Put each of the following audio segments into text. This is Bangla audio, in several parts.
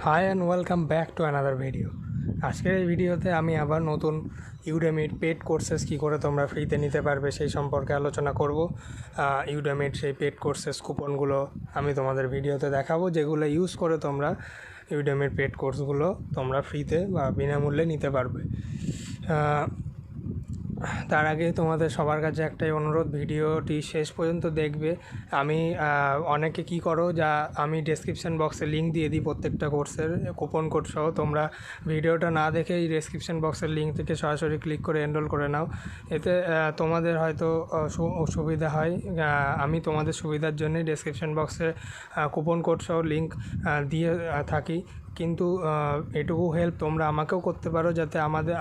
High and welcome back to another video. আজকের এই ভিডিওতে আমি আবার নতুন ইউডেমির পেড কোর্সেস কী করে তোমরা ফ্রিতে নিতে পারবে সেই সম্পর্কে আলোচনা করব। ইউডেমির সেই পেড কোর্সেস কুপনগুলো আমি তোমাদের ভিডিওতে দেখাবো, যেগুলো ইউজ করে তোমরা ইউডেমির পেড কোর্সগুলো তোমরা ফ্রিতে বা বিনামূল্যে নিতে পারবে। তার আগে তোমাদের সবার কাছে একটাই অনুরোধ, ভিডিওটি শেষ পর্যন্ত দেখবে। আমি অনেকে কি করো, যা আমি ডেসক্রিপশান বক্সে লিঙ্ক দিয়ে দিই প্রত্যেকটা কোর্সের কুপন কোড সহ। তোমরা ভিডিওটা না দেখে এই ডেসক্রিপশান বক্সের লিঙ্ক থেকে সরাসরি ক্লিক করে এনরোল করে নাও। এতে তোমাদের হয়তো সুবিধা হয়। আমি তোমাদের সুবিধার জন্যই ডেসক্রিপশান বক্সে কুপন কোড সহ লিঙ্ক দিয়ে থাকি, কিন্তু এটুকু হেল্প তোমরা আমাকেও করতে পারো, যাতে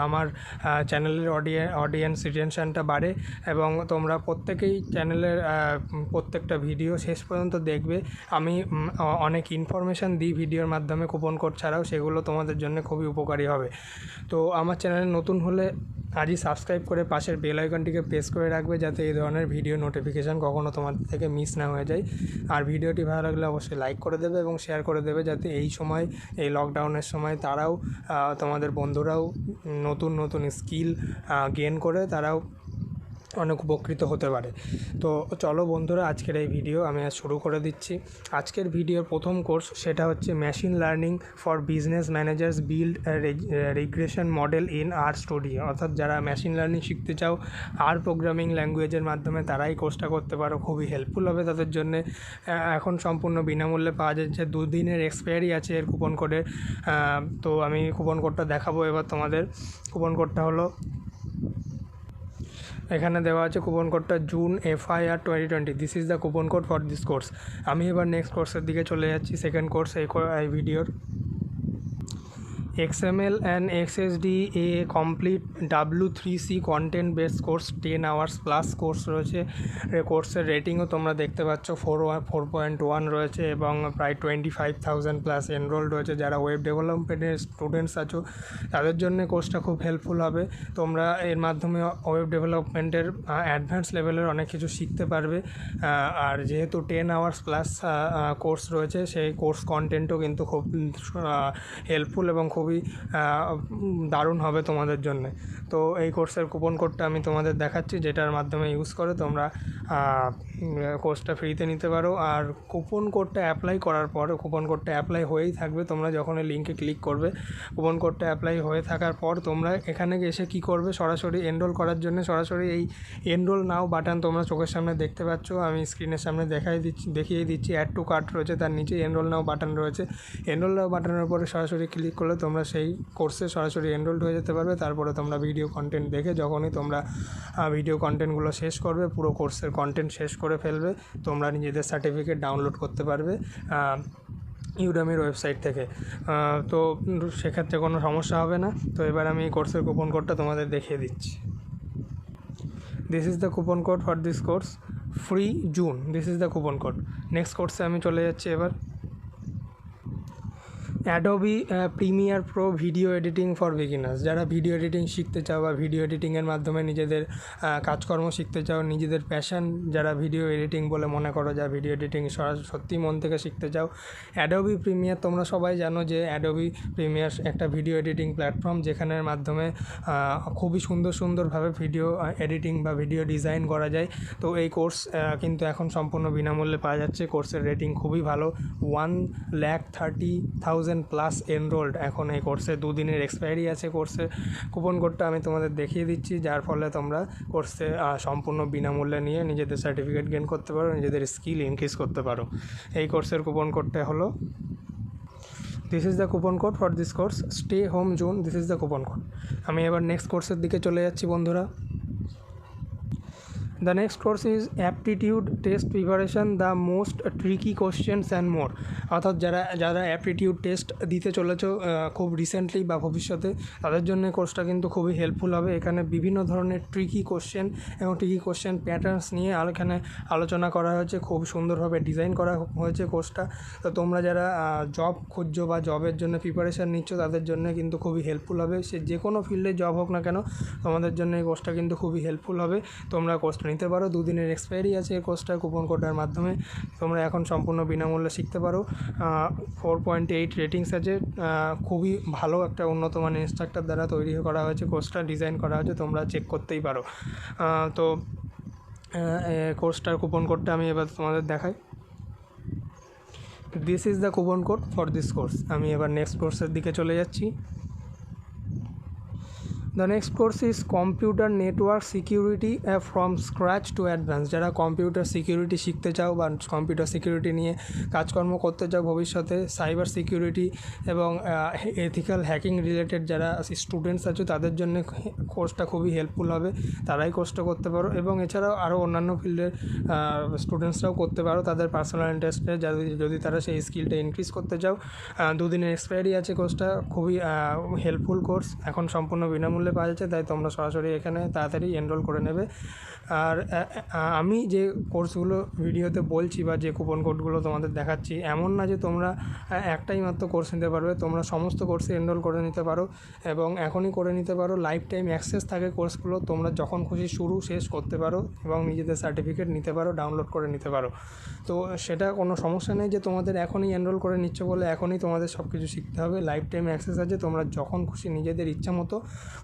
আমার চ্যানেলের অডিয়েন্স রিটেনশনটা বাড়ে এবং তোমরা প্রত্যেকেই চ্যানেলের প্রত্যেকটা ভিডিও শেষ পর্যন্ত দেখবে। আমি অনেক ইনফরমেশান দিই ভিডিওর মাধ্যমে কুপন কোড ছাড়াও, সেগুলো তোমাদের জন্য খুবই উপকারী হবে। তো আমার চ্যানেলে নতুন হলে আজই সাবস্ক্রাইব করে পাশের বেল আইকনটিকে প্রেস করে রাখবে, যাতে এই ধরনের ভিডিও নোটিফিকেশান কখনও তোমাদের থেকে মিস না হয়ে যায়। আর ভিডিওটি ভালো লাগলে অবশ্যই লাইক করে দেবে এবং শেয়ার করে দেবে, যাতে এই সময়, এই লকডাউনের সময় তারাও, তোমাদের বন্ধুরাও নতুন স্কিল গেইন করে তারাও অনেক উপকৃত হতে পারে। তো চলো বন্ধুরা, আজকের এই ভিডিও আমি আজ শুরু করে দিচ্ছি। আজকের ভিডিওর প্রথম কোর্স, সেটা হচ্ছে machine learning for business managers build regression model in R Studio. অর্থাৎ যারা মেশিন লার্নিং শিখতে চাও আর প্রোগ্রামিং ল্যাঙ্গুয়েজের মাধ্যমে, তারাই কোর্সটা করতে পারো, খুবই হেল্পফুল হবে তাদের জন্যে। এখন সম্পূর্ণ বিনামূল্যে পাওয়া যাচ্ছে, 2 দিনের এক্সপায়ারি আছে এর কুপন কোডের। তো আমি কুপন কোডটা দেখাবো এবার তোমাদের। কুপন কোডটা হলো, এখানে দেওয়া আছে কুপন কোডটা June FIR 2020। This is the coupon code for this course. আমি এবার নেক্সট কোর্সের দিকে চলে যাচ্ছি। সেকেন্ড কোর্স এই ভিডিওর XML and XSD a complete W3C content based course 10 hours plus course রয়েছে। কোর্সের রেটিংও তোমরা দেখতে পাচ্ছ, 4.1 রয়েছে এবং প্রায় 25,000 প্লাস এনরোল রয়েছে। যারা ওয়েব ডেভেলপমেন্টের স্টুডেন্টস আছো তাদের জন্য কোর্সটা খুব হেল্পফুল হবে। তোমরা এর মাধ্যমে ওয়েব ডেভেলপমেন্টের অ্যাডভান্স লেভেলের অনেক কিছু শিখতে পারবে। আর যেহেতু 10 আওয়ার্স প্লাস কোর্স রয়েছে, সেই কোর্স কন্টেন্টও কিন্তু খুব হেল্পফুল এবং খুবই দারুণ হবে তোমাদের জন্য। তো এই কোর্সের কুপন কোডটা আমি তোমাদের দেখাচ্ছি, যেটার মাধ্যমে ইউজ করে তোমরা কোর্সটা ফ্রিতে নিতে পারো। আর কুপন কোডটা অ্যাপ্লাই করার পর, কুপন কোডটা অ্যাপ্লাই হয়েই থাকবে। তোমরা যখন এই লিঙ্কে ক্লিক করবে, কুপন কোডটা অ্যাপ্লাই হয়ে থাকার পর তোমরা এখানে এসে কী করবে, সরাসরি এনরোল করার জন্য সরাসরি এই এনরোল নাও বাটন তোমরা চোখের সামনে দেখতে পাচ্ছ। আমি স্ক্রিনের সামনে দেখিয়ে দিচ্ছি। অ্যাড টু কার্ট রয়েছে, তার নিচে এনরোল নাও বাটন রয়েছে। এনরোল নাও বাটনের উপরে সরাসরি ক্লিক করলে তোমরা সেই কোর্সে সরাসরি এনরোলড হয়ে যেতে পারবে। তারপরে তোমরা ভিডিও কন্টেন্ট দেখে, যখনই তোমরা ভিডিও কন্টেন্টগুলো শেষ করবে, পুরো কোর্সের কন্টেন্ট শেষ করে ফেলবে, তোমরা নিজেদের সার্টিফিকেট ডাউনলোড করতে পারবে ইউডেমির ওয়েবসাইট থেকে। তো সেক্ষেত্রে কোনো সমস্যা হবে না। তো এবার আমি এই কোর্সের কুপন কোডটা তোমাদের দেখিয়ে দিচ্ছি। This is the coupon code for this course, free June. This is the coupon code. Next কোর্সে আমি চলে যাচ্ছি এবার। Adobe Premiere Pro video editing for beginners. যারা ভিডিও এডিটিং শিখতে চাও বা ভিডিও এডিটিংয়ের মাধ্যমে নিজেদের কাজকর্ম শিখতে চাও, নিজেদের প্যাশন যারা ভিডিও এডিটিং বলে মনে করো, যা ভিডিও এডিটিং সত্যি মন থেকে শিখতে চাও, অ্যাডোবি প্রিমিয়ার, তোমরা সবাই জানো যে অ্যাডোবি প্রিমিয়ার একটা ভিডিও এডিটিং প্ল্যাটফর্ম, যেখানের মাধ্যমে খুবই সুন্দরভাবে ভিডিও এডিটিং বা ভিডিও ডিজাইন করা যায়। তো এই কোর্স কিন্তু এখন সম্পূর্ণ বিনামূল্যে পাওয়া যাচ্ছে। কোর্সের রেটিং খুবই ভালো, 1,30,000 প্লাস এনরোল্ড এখন এই কোর্সে। 2 দিনের এক্সপায়ারি আছে কোর্সে। কুপন কোডটা আমি তোমাদের দেখিয়ে দিচ্ছি, যার ফলে তোমরা কোর্সে সম্পূর্ণ বিনামূল্যে নিয়ে নিজেদের সার্টিফিকেট গেইন করতে পারো, নিজেদের স্কিল ইনক্রিজ করতে পারো। এই কোর্সের কুপন কোডটা হলো, this is the coupon code for this course, stay home June. This is the coupon code. আমি এবার নেক্সট কোর্সের দিকে চলে যাচ্ছি বন্ধুরা। The next course is Aptitude Test Preparation, the most tricky questions and more. অর্থাৎ যারা অ্যাপটিটিউড টেস্ট দিতে চলেছো খুব রিসেন্টলি বা ভবিষ্যতে, তাদের জন্য কোর্সটা কিন্তু খুবই হেল্পফুল হবে। এখানে বিভিন্ন ধরনের ট্রিকি কোশ্চেন এবং ট্রিকি কোশ্চেন প্যাটার্নস নিয়ে এখানে আলোচনা করা হয়েছে। খুব সুন্দরভাবে ডিজাইন করা হয়েছে কোর্সটা। তো তোমরা যারা জব খুঁজছো বা জবের জন্য প্রিপারেশান নিচ্ছ, তাদের জন্য কিন্তু খুবই হেল্পফুল হবে। সে যে কোনো ফিল্ডে জব হোক না কেন, তোমাদের জন্য এই কোর্সটা কিন্তু খুবই হেল্পফুল হবে। তোমরা কোর্সটা নিতে পারো। 2 দিনের এক্সপায়ারি আছে এই কোর্সটার কুপন কোডের মাধ্যমে তোমরা এখন সম্পূর্ণ বিনামূল্যে শিখতে পারো। 4.8 রেটিংস আছে, খুবই ভালো একটা উন্নত মানের ইনস্ট্রাক্টর দ্বারা তৈরি করা হয়েছে, কোর্সটা ডিজাইন করা হয়েছে, তোমরা চেক করতেই পারো। তো কোর্সটার কুপন কোডটা আমি এবার তোমাদের দেখাই। This is the coupon code for this course. আমি এবার নেক্সট কোর্সের দিকে চলে যাচ্ছি। The next course is computer network security from scratch to advance. যারা কম্পিউটার সিকিউরিটি শিখতে চাও বা কম্পিউটার সিকিউরিটি নিয়ে কাজকর্ম করতে চাও ভবিষ্যতে, সাইবার সিকিউরিটি এবং এথিক্যাল হ্যাকিং রিলেটেড যারা স্টুডেন্টস আছে তাদের জন্য কোর্সটা খুবই হেল্পফুল হবে, তারাই কোর্সটা করতে পারো। এবং এছাড়াও আরও অন্যান্য ফিল্ডের স্টুডেন্টসরাও করতে পারো তাদের পার্সোনাল ইন্টারেস্টে, যদি তারা সেই স্কিলটা ইনক্রিজ করতে চাও। 2 দিনের এক্সপায়ারি আছে কোর্সটা, খুবই হেল্পফুল কোর্স, এখন সম্পূর্ণ বিনামূল্যে পাওয়া যাচ্ছে, তাই তোমরা সরাসরি এখানে তাড়াতাড়ি এনরোল করে নেবে। আর আমি যে কোর্সগুলো ভিডিওতে বলছি বা যে কুপন কোডগুলো তোমাদের দেখাচ্ছি, এমন না যে তোমরা একটাই মাত্র কোর্স নিতে পারবে, তোমরা সমস্ত কোর্সে এনরোল করে নিতে পারো এবং এখনই করে নিতে পারো। লাইফ টাইম অ্যাক্সেস থাকে কোর্সগুলো, তোমরা যখন খুশি শুরু শেষ করতে পারো এবং নিজেদের সার্টিফিকেট নিতে পারো, ডাউনলোড করে নিতে পারো। তো সেটা কোনো সমস্যা নেই যে তোমাদের এখনই এনরোল করে নিচ্ছ বলে এখনই তোমাদের সব কিছু শিখতে হবে। লাইফ টাইম অ্যাক্সেস আছে, তোমরা যখন খুশি নিজেদের ইচ্ছা মতো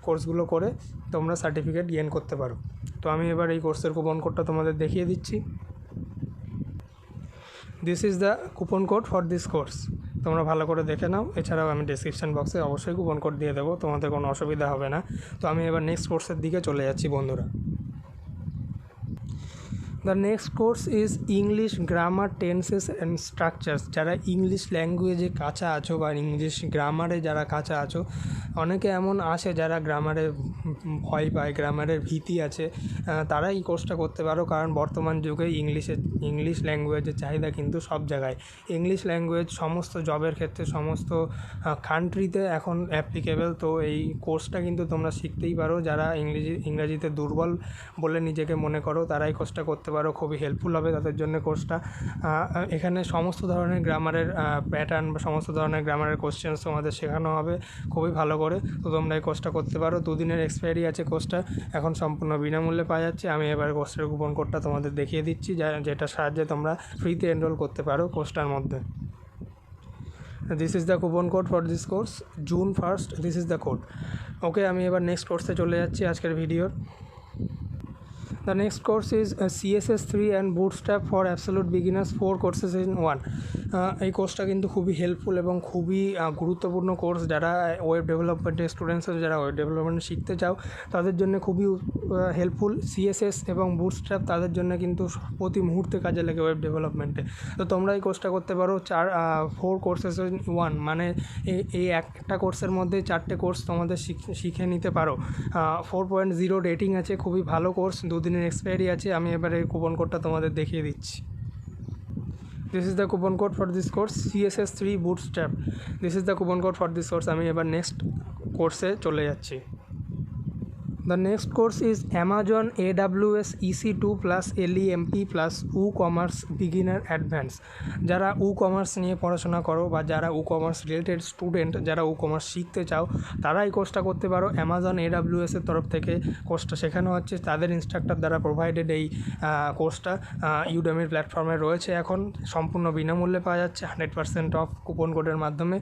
কোর্সগুলো করে তোমরা সার্টিফিকেট গেইন করতে পারো। তো আমি এবার এই কোর্সের কুপন কোডটা তোমাদের দেখিয়ে দিচ্ছি। This is the coupon code for this course. তোমরা ভালো করে দেখে নাও, এছাড়াও আমি ডেসক্রিপশন বক্সে অবশ্যই কুপন কোড দিয়ে দেবো, তোমাদের কোনো অসুবিধা হবে না। তো আমি এবার নেক্সট কোর্সের দিকে চলে যাচ্ছি বন্ধুরা। The next course is English grammar tenses and structures. যারা ইংলিশ ল্যাঙ্গুয়েজে কাঁচা আছো বা ইংলিশ গ্রামারে যারা কাঁচা আছো, অনেকে এমন আসে যারা গ্রামারে ভয় পায়, গ্রামারের ভীতি আছে, তারা এই কোর্সটা করতে পারো। কারণ বর্তমান যুগে ইংলিশ ল্যাঙ্গুয়েজের চাহিদা কিন্তু সব জায়গায়। ইংলিশ ল্যাঙ্গুয়েজ সমস্ত জবের ক্ষেত্রে, সমস্ত কান্ট্রিতে এখন অ্যাপ্লিকেবল। তো এই কোর্সটা কিন্তু তোমরা শিখতেই পারো। যারা ইংরাজিতে দুর্বল বলে নিজেকে মনে করো, তারা এই কোর্সটা করতে পারো, খুবই হেল্পফুল হবে তাদের জন্য কোর্সটা। এখানে সমস্ত ধরনের গ্রামারের প্যাটার্ন বা সমস্ত ধরনের গ্রামারের কোশ্চেন্স তোমাদের শেখানো হবে খুবই ভালো করে। তো তোমরা এই কোর্সটা করতে পারো। 2 দিনের এক্সপায়ারি আছে কোর্সটা, এখন সম্পূর্ণ বিনামূল্যে পাওয়া যাচ্ছে। আমি এবার কোর্সের কুপন কোডটা তোমাদের দেখিয়ে দিচ্ছি, যেটার সাহায্যে তোমরা ফ্রিতে এনরোল করতে পারো কোর্সটার মধ্যে। This is the coupon code for this course, June 1st, this is the code. Okay, আমি এবার নেক্সট কোর্সে চলে যাচ্ছি আজকের ভিডিওর। The next course is CSS3 and Bootstrap for Absolute Beginners, 4 courses in 1. এই কোর্সটা কিন্তু খুবই হেল্পফুল এবং খুবই গুরুত্বপূর্ণ কোর্স। যারা ওয়েব ডেভেলপমেন্টের স্টুডেন্টস আছে, যারা ওয়েব ডেভেলপমেন্ট শিখতে চাও, তাদের জন্য খুবই হেল্পফুল। CSS এবং বুটস্ট্র্যাপ তাদের জন্য কিন্তু প্রতি মুহূর্তে কাজে লাগে ওয়েব ডেভেলপমেন্টে। তো তোমরা এই কোর্সটা করতে পারো 4 কোর্সেস ইন 1, মানে এই একটা কোর্সের মধ্যে 4টে কোর্স তোমাদের শিখে নিতে পারো। 4.0 রেটিং আছে, খুবই ভালো কোর্স, 2 দিনের এক্সপায়ারি আছে। আমি এবার এই কুপন কোডটা তোমাদের দেখিয়ে দিচ্ছি। This is the coupon code for this course, CSS3 Bootstrap. This is the coupon code for this course. আমি এবার নেক্সট কোর্সে চলে যাচ্ছি। The next course is Amazon AWS EC2 plus LEMP plus WooCommerce Beginner Advance. যারা WooCommerce নিয়ে পড়াশোনা করো বা যারা WooCommerce রিলেটেড স্টুডেন্ট, যারা WooCommerce শিখতে চাও, তারা এই কোর্সটা করতে পারো। Amazon AWS এর তরফ থেকে কোর্সটা শেখানো হচ্ছে, তাদের ইনস্ট্রাক্টর দ্বারা প্রোভাইডেড। এই কোর্সটা Udemy প্ল্যাটফর্মে রয়েছে, এখন সম্পূর্ণ বিনামূল্যে পাওয়া যাচ্ছে 100% অফ কুপন কোডের মাধ্যমে।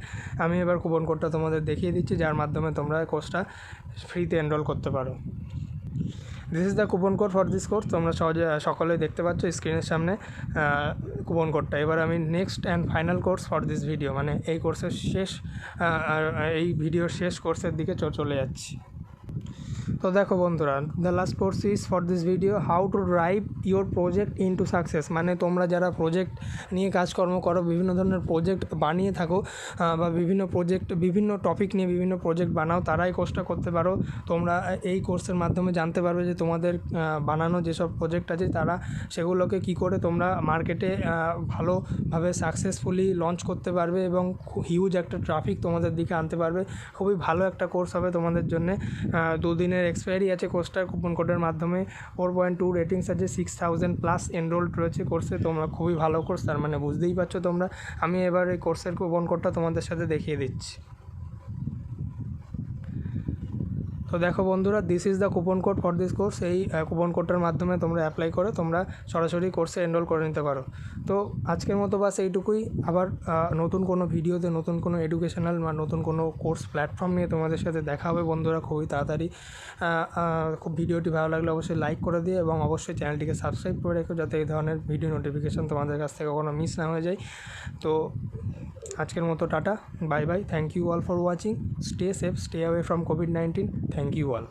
আমি এবার কুপন কোডটা তোমাদের দেখিয়ে দিচ্ছি, যার মাধ্যমে তোমরা কোর্সটা ফ্রিতে এনরোল করতে পারো। This is the coupon code for this course. তোমরা সকলেই দেখতে পাচ্ছ স্ক্রিনের সামনে কুপন কোডটা। এবার আমি next and final course for this video, মানে এই কোর্সের এই ভিডিওর শেষ কোর্সের দিকে চলে যাচ্ছি। তো দেখো বন্ধুরা, the last course is for this video, how to drive your project into success. মানে তোমরা যারা প্রজেক্ট নিয়ে কাজকর্ম করো, বিভিন্ন ধরনের প্রজেক্ট বানিয়ে থাকো বা বিভিন্ন টপিক নিয়ে বিভিন্ন প্রজেক্ট বানাও, তারাই কোর্সটা করতে পারো। তোমরা এই কোর্সের মাধ্যমে জানতে পারবে যে তোমাদের বানানো যেসব প্রজেক্ট আছে, তারা সেগুলোকে কি করে তোমরা মার্কেটে ভালোভাবে সাকসেসফুলি লঞ্চ করতে পারবে এবং হিউজ একটা ট্রাফিক তোমাদের দিকে আনতে পারবে। খুবই ভালো একটা কোর্স হবে তোমাদের জন্য। 2 দিনের এক্সপায়ারি আছে কোর্সটার, কুপন কোডের মাধ্যমে 4.2 রেটিংস আছে, 6000+ এনরোলড রয়েছে কোর্সে। তোমরা খুবই ভালো কোর্স, তার মানে বুঝতেই পারছো তোমরা। আমি এবার এই কোর্সের কুপন কোডটা তোমাদের সাথে দেখিয়ে দিচ্ছি। তো দেখো বন্ধুরা, this is the coupon code for this course. এই কুপন কোডটার মাধ্যমে তোমরা অ্যাপ্লাই করে তোমরা সরাসরি কোর্সে এনরোল করে নিতে পারো। তো আজকের মতো বাস এইটুকুই। আবার নতুন কোনো ভিডিওতে নতুন কোনো এডুকেশনাল বা নতুন কোনো কোর্স প্ল্যাটফর্ম নিয়ে তোমাদের সাথে দেখা হবে বন্ধুরা খুবই তাড়াতাড়ি। খুব ভিডিওটি ভালো লাগলে অবশ্যই লাইক করে দিও এবং অবশ্যই চ্যানেলটিকে সাবস্ক্রাইব করে রেখো যাতে এই ধরনের ভিডিও নোটিফিকেশান তোমাদের কাছ থেকে কখনো মিস না হয়ে যায়। তো আজকের মতো tata, bye bye, thank you all for watching, stay safe, stay away from কোভিড-19, থ্যাংক ইউ অল।